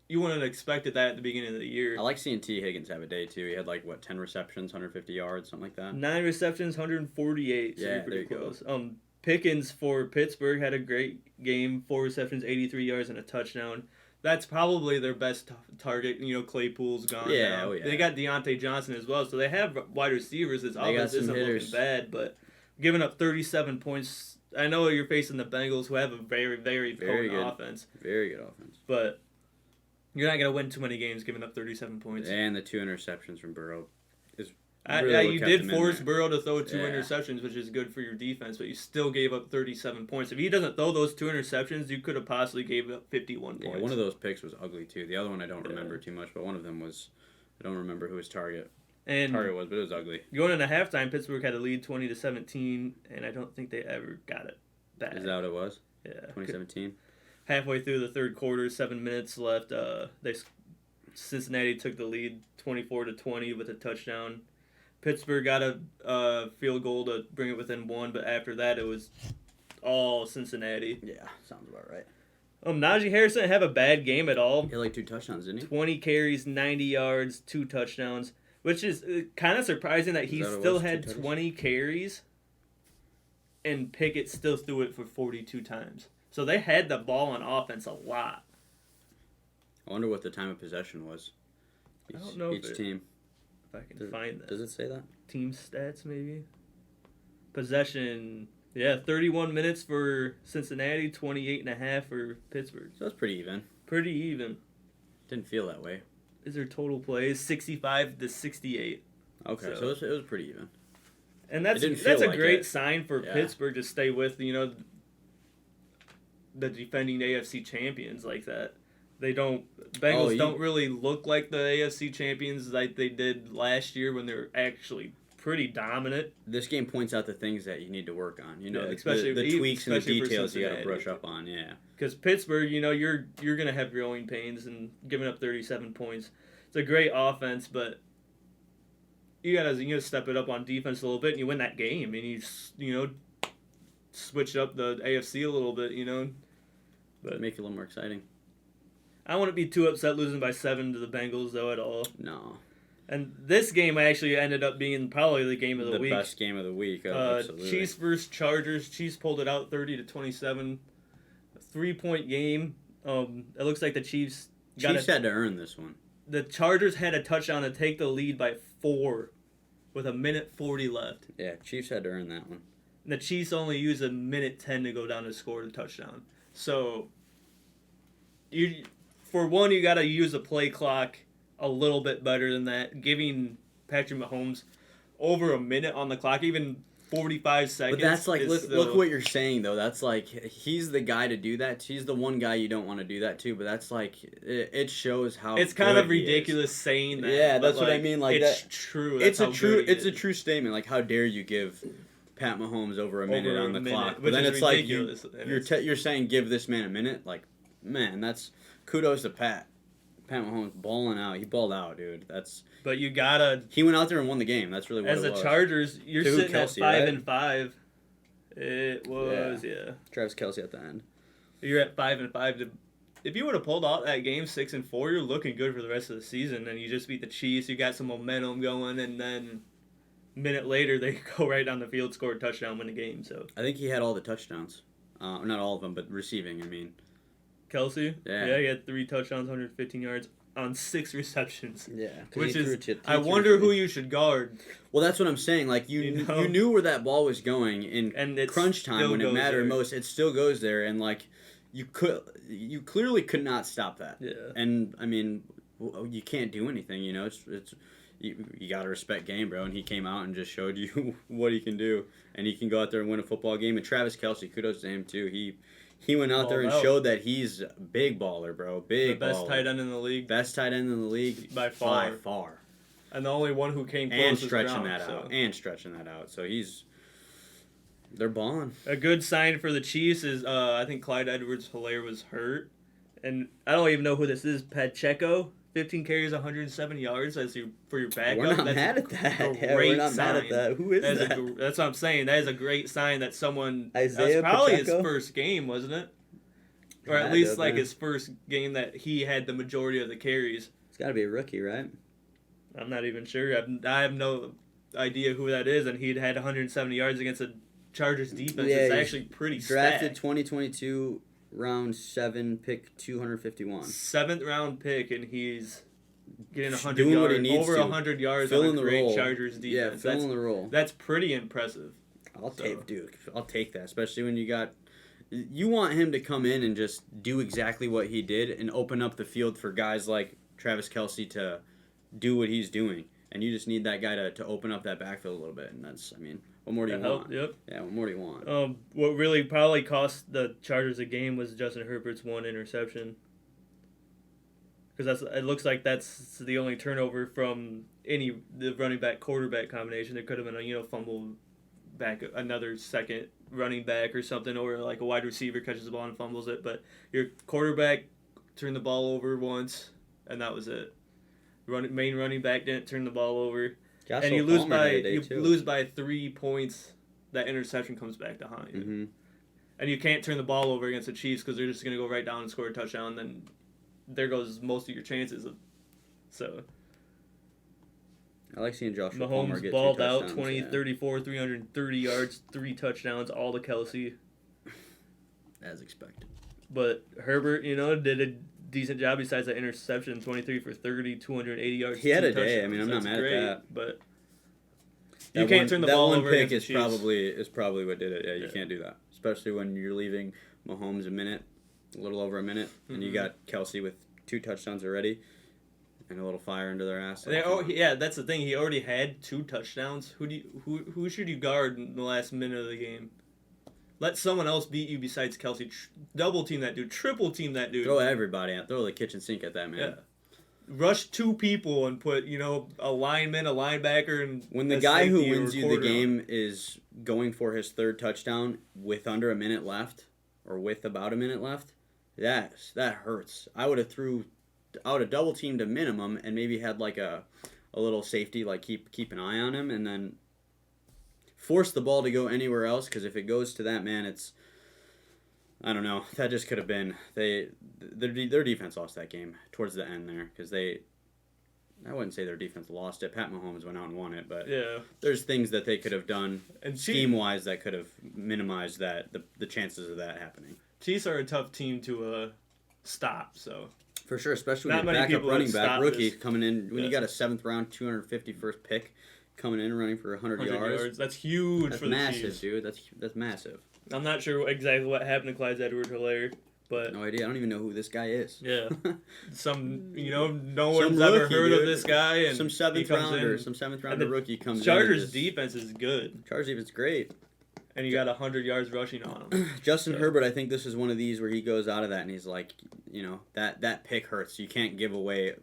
you wouldn't have expected that at the beginning of the year. I like seeing T. Higgins have a day too. He had 10 receptions, 150 yards, something like that. 9 receptions, 148. So Yeah, you're pretty there you go. close. Pickens for Pittsburgh had a great game, 4 receptions, 83 yards, and a touchdown. That's probably their best target. Claypool's gone Yeah, now. oh yeah. They got Deontay Johnson as well, so they have wide receivers. This offense isn't looking bad, but giving up 37 points. I know you're facing the Bengals, who have a very, very potent good. offense. Very good offense. But you're not going to win too many games giving up 37 points. And the 2 interceptions from Burrow is You did force Burrow to throw 2 Yeah. interceptions, which is good for your defense, but you still gave up 37 points. If he doesn't throw those 2 interceptions, you could have possibly gave up 51 points. Yeah, one of those picks was ugly too. The other one I don't remember too much, but one of them was, I don't remember who his target was, but it was ugly. Going into halftime, Pittsburgh had a lead 20-17, and I don't think they ever got it back. Is that what it was? Yeah. 2017? Halfway through the third quarter, 7 minutes left, Cincinnati took the lead 24-20 with a touchdown. Pittsburgh got a field goal to bring it within 1, but after that it was all Cincinnati. Yeah, sounds about right. Najee Harris didn't have a bad game at all. He had 2 touchdowns, didn't he? 20 carries, 90 yards, 2 touchdowns, which is kind of surprising that he still had 20 carries and Pickett still threw it for 42 times. So they had the ball on offense a lot. I wonder what the time of possession was. I don't know Each team. If I can find that. Does it say that? Team stats, maybe? Possession, 31 minutes for Cincinnati, 28.5 for Pittsburgh. So that's pretty even. Pretty even. Didn't feel that way. Is their total plays 65-68. Okay, so it was pretty even. And that's a great sign for Pittsburgh to stay with, the defending AFC champions like that. Bengals don't really look like the AFC champions like they did last year when they were actually pretty dominant. This game points out the things that you need to work on. Especially the tweaks and the especially for details you got to Cincinnati. brush up on. Yeah. Because Pittsburgh, you're gonna have growing pains and giving up 37 points. It's a great offense, but you gotta step it up on defense a little bit, and you win that game, and you switch up the AFC a little bit, But Make it a little more exciting. I wouldn't be too upset losing by 7 to the Bengals though at all. No. And this game actually ended up being probably the game of the week. The best game of the week. Absolutely. Chiefs versus Chargers. Chiefs pulled it out 30-27. 3-point game. It looks like the Chiefs had to earn this one. The Chargers had a touchdown to take the lead by 4 with 1:40 left. Yeah, Chiefs had to earn that one. And the Chiefs only used 1:10 to go down to score the touchdown. So, you got to use the play clock a little bit better than that. Giving Patrick Mahomes over a minute on the clock, even 45 seconds. But that's look what you're saying though. That's he's the guy to do that. He's the one guy you don't want to do that to. But that's it shows how. It's kind of ridiculous saying that. Yeah, that's what I mean. It's true. It's a true statement. Like, how dare you give Pat Mahomes over a minute on the clock? But then it's ridiculous. You're saying give this man a minute. Like, man, that's kudos to Pat. Pat Mahomes balling out. He balled out, dude. But you gotta. He went out there and won the game. That's really what it was. As the Chargers, you're sitting Kelce, at 5-5. It was, yeah. Travis Kelce at the end. You're at 5-5. If you would have pulled out that game 6-4, you're looking good for the rest of the season. And you just beat the Chiefs. You got some momentum going, and then a minute later they go right down the field, score a touchdown, win the game. So I think he had all the touchdowns. Not all of them, but receiving. I mean. Kelce? Yeah. He had 3 touchdowns, 115 yards. on 6 receptions. Yeah, Which is, I wonder who you should guard. Well, that's what I'm saying. Like you knew where that ball was going in crunch time when it mattered most. It still goes there, and like you clearly could not stop that. Yeah. And I mean, you can't do anything. You know, it's you got to respect game, bro. And he came out and just showed you what he can do, and he can go out there and win a football game. And Travis Kelce, kudos to him too. He went out there and showed that he's a big baller, bro. The best tight end in the league. Best tight end in the league by far. And the only one who came close and was stretching Brown, that out. So they're balling. A good sign for the Chiefs is I think Clyde Edwards-Helaire was hurt, and I don't even know who this is. Pacheco, 15 carries, 107 yards for your backup. We're not mad at that. We're not mad at that. Who is that? That's what I'm saying. That is a great sign that someone. Isaiah that was probably Pacheco? his first game, wasn't it? Or at least like his first game that he had the majority of the carries. It's got to be a rookie, right? I'm not even sure. I have no idea who that is, and he'd had 170 yards against the Chargers defense. Yeah, It's actually pretty drafted stacked. 2022, round 7, pick 251. 7th round pick, and he's getting 100 Doing yards, what he needs over to. 100 yards Filling on the a great role. Chargers Yeah, defense. filling the role. That's pretty impressive. I'll take that, especially when you want him to come in and just do exactly what he did and open up the field for guys like Travis Kelce to do what he's doing. And you just need that guy to open up that backfield a little bit. And that's, I mean, what more do you want? Yep. Yeah, what more do you want? What really probably cost the Chargers a game was Justin Herbert's 1 interception. Because it looks like that's the only turnover from the running back quarterback combination. There could have been a fumble back, another second running back or something, or like a wide receiver catches the ball and fumbles it. But your quarterback turned the ball over once, and that was it. Main running back didn't turn the ball over, and you lose by 3 points. That interception comes back to haunt you, and you can't turn the ball over against the Chiefs because they're just gonna go right down and score a touchdown. Then there goes most of your chances. So I like seeing Joshua Palmer Mahomes get balled 2 out, touchdowns, 20, yeah. 34, 330 yards, 3 touchdowns, all to Kelce. As expected. But Herbert, did a decent job besides that interception, 23 for 30, 280 yards. He had 2 a day. I touchdowns. mean, I'm not mad at that. But you can't turn the ball over. That one pick is probably what did it. Yeah, you can't do that, especially when you're leaving Mahomes a little over a minute, and you got Kelce with 2 touchdowns already. And a little fire into their ass. That's the thing. He already had 2 touchdowns. Who should you guard in the last minute of the game? Let someone else beat you besides Kelce. Double team that dude. Triple team that dude. Throw everybody out. Throw the kitchen sink at that man. Yeah. Rush 2 people and put a lineman, a linebacker, and when the guy who wins you the game is going for his 3rd touchdown with under a minute left, or with about a minute left, that hurts. I would have double teamed a minimum and maybe had like a little safety, like keep an eye on him, and then force the ball to go anywhere else, because if it goes to that man, it's, I don't know, that just could have been, their defense lost that game towards the end there, because I wouldn't say their defense lost it. Pat Mahomes went out and won it, but there's things that they could have done scheme-wise that could have minimized the chances of that happening. Chiefs are a tough team to stop, so. For sure, especially when your backup running back rookie coming in, when you got a 7th round, 251st pick coming in running for 100 yards. That's huge for the massive, Chiefs. dude. That's massive. I'm not sure exactly what happened to Clyde Edwards-Helaire, but no idea. I don't even know who this guy is. Yeah, no one's ever heard of this guy, and some 7th rounder rookie comes in. Chargers defense is good. Chargers defense is great. And you got 100 yards rushing on him. Justin Herbert, I think this is one of these where he goes out of that and he's like, that pick hurts. You can't give away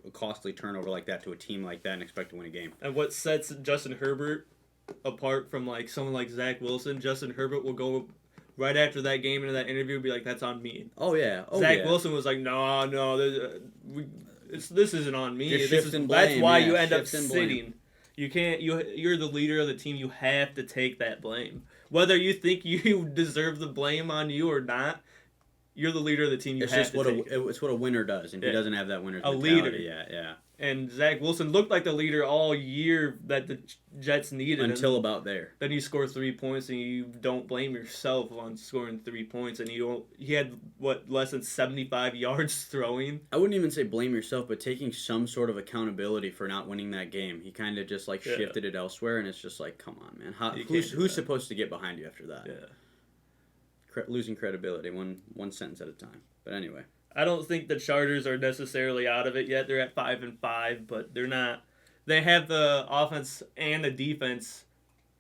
a costly turnover like that to a team like that and expect to win a game. And what sets Justin Herbert apart from like someone like Zach Wilson, Justin Herbert will go right after that game into that interview and be like, "That's on me." Oh yeah. Zach Wilson was like, "No, this isn't on me. That's why you end up sitting." You can't. You're the leader of the team. You have to take that blame, whether you think you deserve the blame on you or not. You're the leader of the team. It's what a winner does, and he doesn't have that winner's mentality. Leader. Yeah. and Zach Wilson looked like the leader all year that the Jets needed. Until about there. Then you score 3 points, and you don't blame yourself on scoring 3 points. And he had less than 75 yards throwing. I wouldn't even say blame yourself, but taking some sort of accountability for not winning that game. He kind of just like shifted it elsewhere, and it's just like, come on, man. Who's supposed to get behind you after that? Yeah. Losing credibility, one sentence at a time. But anyway. I don't think the Chargers are necessarily out of it yet. They're at 5-5, but they're not. They have the offense and the defense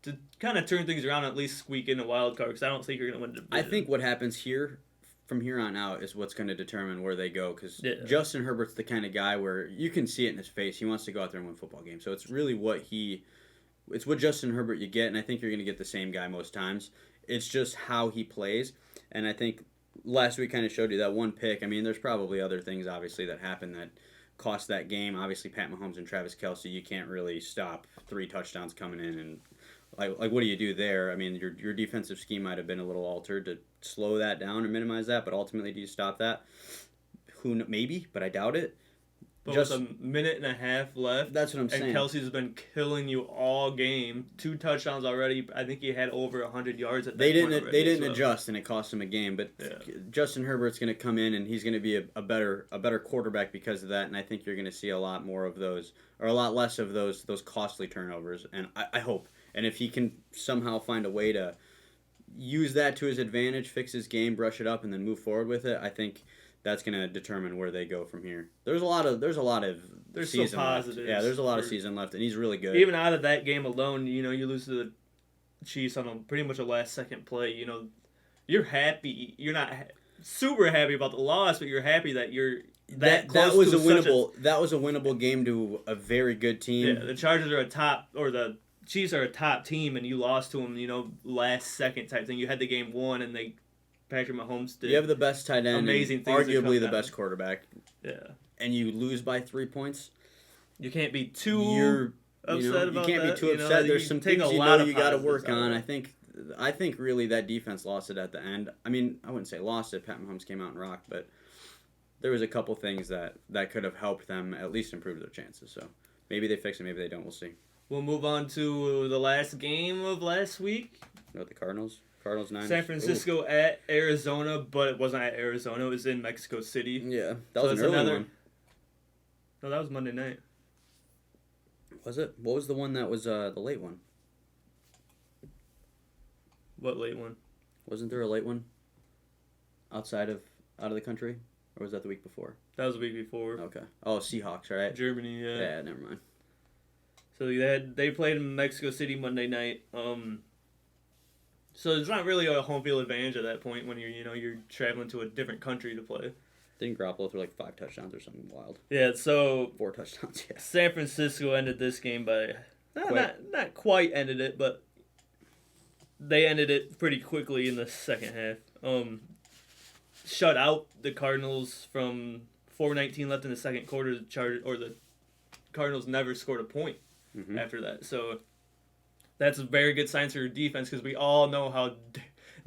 to kind of turn things around, and at least squeak in a wild card. Because I don't think you're going to win the division. I think what happens here, from here on out, is what's going to determine where they go. Because Justin Herbert's the kind of guy where you can see it in his face. He wants to go out there and win football games. So it's really it's what Justin Herbert you get, and I think you're going to get the same guy most times. It's just how he plays, and I think last week kind of showed you that one pick. I mean, there's probably other things, obviously, that happened that cost that game. Obviously, Pat Mahomes and Travis Kelce, you can't really stop 3 touchdowns coming in. And, like what do you do there? I mean, your defensive scheme might have been a little altered to slow that down and minimize that, but ultimately, do you stop that? Maybe, but I doubt it. But with a minute and a half left. That's what I'm saying. And Kelsey's been killing you all game. 2 touchdowns already. I think he had over 100 yards at that point already. They didn't adjust, and it cost him a game. But Justin Herbert's going to come in, and he's going to be a better quarterback because of that. And I think you're going to see a lot more of those, or a lot less of those costly turnovers. And I hope. And if he can somehow find a way to use that to his advantage, fix his game, brush it up, and then move forward with it, I think that's going to determine where they go from here. There's a lot of season left. Yeah, there's a lot of season left, and he's really good. Even out of that game alone, you lose to the Chiefs on pretty much a last-second play. You're happy. You're not super happy about the loss, but you're happy that you're that was a winnable game to a very good team. Yeah, the Chargers are the Chiefs are a top team, and you lost to them. Last second type thing. You had the game won, and Patrick Mahomes did. You have the best tight end, amazing things, arguably the best quarterback. Yeah. And you lose by 3 points. You can't be too upset about that. You can't be too upset. There's some things you got to work on. I think really that defense lost it at the end. I mean, I wouldn't say lost it. Pat Mahomes came out and rocked, but there was a couple things that could have helped them at least improve their chances. So maybe they fix it, maybe they don't. We'll see. We'll move on to the last game of last week. What, the Cardinals? Cardinals-Niners. San Francisco at Arizona, but it wasn't at Arizona. It was in Mexico City. Yeah, that was an early one. No, that was Monday night. Was it? What was the one that was the late one? What late one? Wasn't there a late one? Out of the country? Or was that the week before? That was the week before. Okay. Oh, Seahawks, right? Germany, yeah. Yeah, never mind. So they played in Mexico City Monday night. So it's not really a home field advantage at that point when you're traveling to a different country to play. Didn't Garoppolo throw like 5 touchdowns or something wild? Yeah, so 4 touchdowns. Yeah. San Francisco ended this game by not quite ended it, but they ended it pretty quickly in the second half. Shut out the Cardinals from 4:19 left in the second quarter. The Cardinals never scored a point after that. So that's a very good sign for your defense because we all know how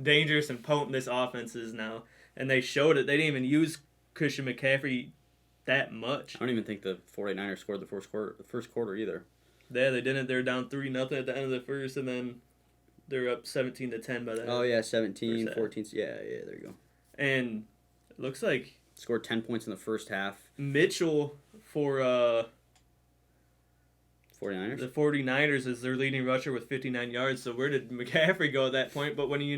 dangerous and potent this offense is now. And they showed it. They didn't even use Christian McCaffrey that much. I don't even think the 49ers scored the first quarter either. Yeah, they didn't. They were down 3-0 at the end of the first, and then they're up 17-10 by that. Oh, yeah, 17, 14. Yeah, there you go. And it looks like scored 10 points in the first half. Mitchell for 49ers? The 49ers is their leading rusher with 59 yards. So where did McCaffrey go at that point? But when you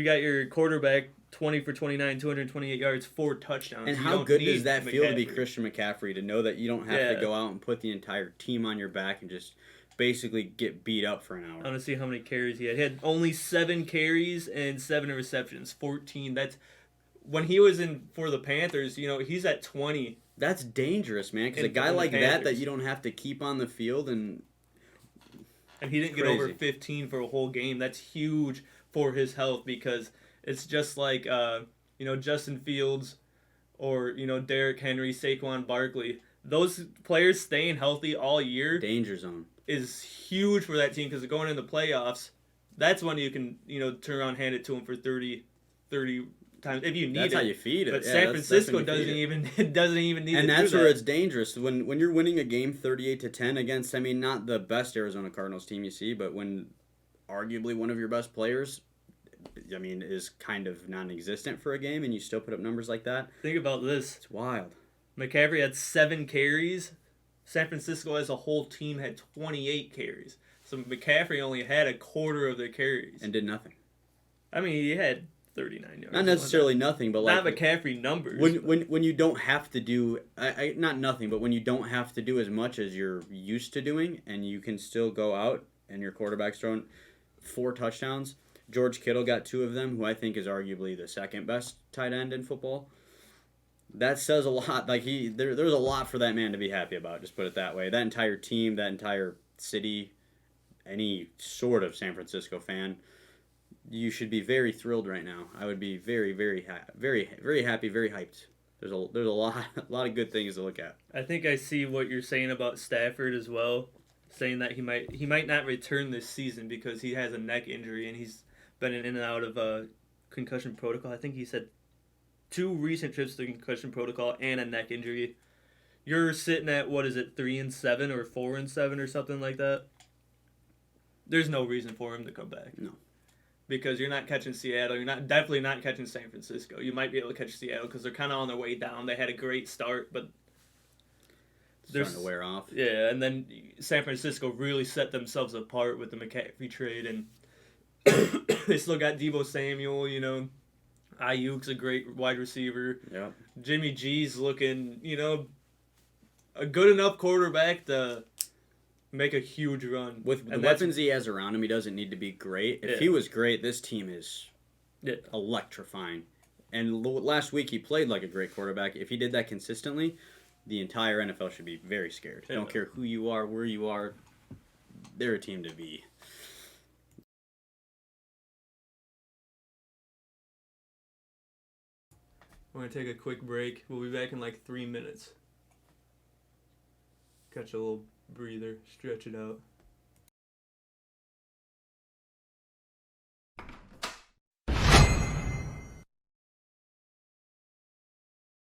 got your quarterback 20 for 29, 228 yards, 4 touchdowns. And how good does that feel to be Christian McCaffrey, to know that you don't have to go out and put the entire team on your back and just basically get beat up for an hour? I want to see how many carries he had. He had only 7 carries and 7 receptions, 14. That's when he was in for the Panthers. He's at 20. That's dangerous, man. Because a guy like that you don't have to keep on the field and he didn't get over 15 for a whole game. That's huge for his health because it's just like Justin Fields or Derrick Henry, Saquon Barkley. Those players staying healthy all year, danger zone, is huge for that team because going in the playoffs, that's when you can turn around and hand it to them for 30 times if you need That's it. how you feed it. But Yeah, San that's Francisco when you feed it. doesn't even need And to that's do where that. it's dangerous when you're winning a game 38-10 against, I mean, not the best Arizona Cardinals team you see, but when arguably one of your best players, I mean, is kind of non-existent for a game, and you still put up numbers like that. Think about this. It's wild. McCaffrey had 7 carries. San Francisco as a whole team had 28 carries. So McCaffrey only had a quarter of the carries. And did nothing. I mean, he had 39 yards. Not necessarily nothing, but like not McCaffrey numbers. when you don't have to do not nothing, but when you don't have to do as much as you're used to doing, and you can still go out and your quarterback's thrown 4 touchdowns. George Kittle got 2 of them, who I think is arguably the second best tight end in football. That says a lot. Like there's a lot for that man to be happy about. Just put it that way. That entire team, that entire city, any sort of San Francisco fan, you should be very thrilled right now. I would be very, very, very, very happy, very hyped. There's a lot of good things to look at. I think I see what you're saying about Stafford as well, saying that he might not return this season because he has a neck injury and he's been in and out of a concussion protocol. I think he said 2 recent trips to concussion protocol and a neck injury. You're sitting at 3-7 or 4-7 or something like that. There's no reason for him to come back. No. Because you're not catching Seattle. You're definitely not catching San Francisco. You might be able to catch Seattle because they're kind of on their way down. They had a great start, but Starting to wear off. Yeah, and then San Francisco really set themselves apart with the McCaffrey trade, and they still got Deebo Samuel. Ayuk's a great wide receiver. Yeah. Jimmy G's looking, a good enough quarterback to make a huge run. With the weapons he has around him, he doesn't need to be great. If he was great, this team is electrifying. And last week he played like a great quarterback. If he did that consistently, the entire NFL should be very scared. I don't care who you are, where you are. They're a team to be. We're going to take a quick break. We'll be back in like 3 minutes. Catch a little breather, stretch it out.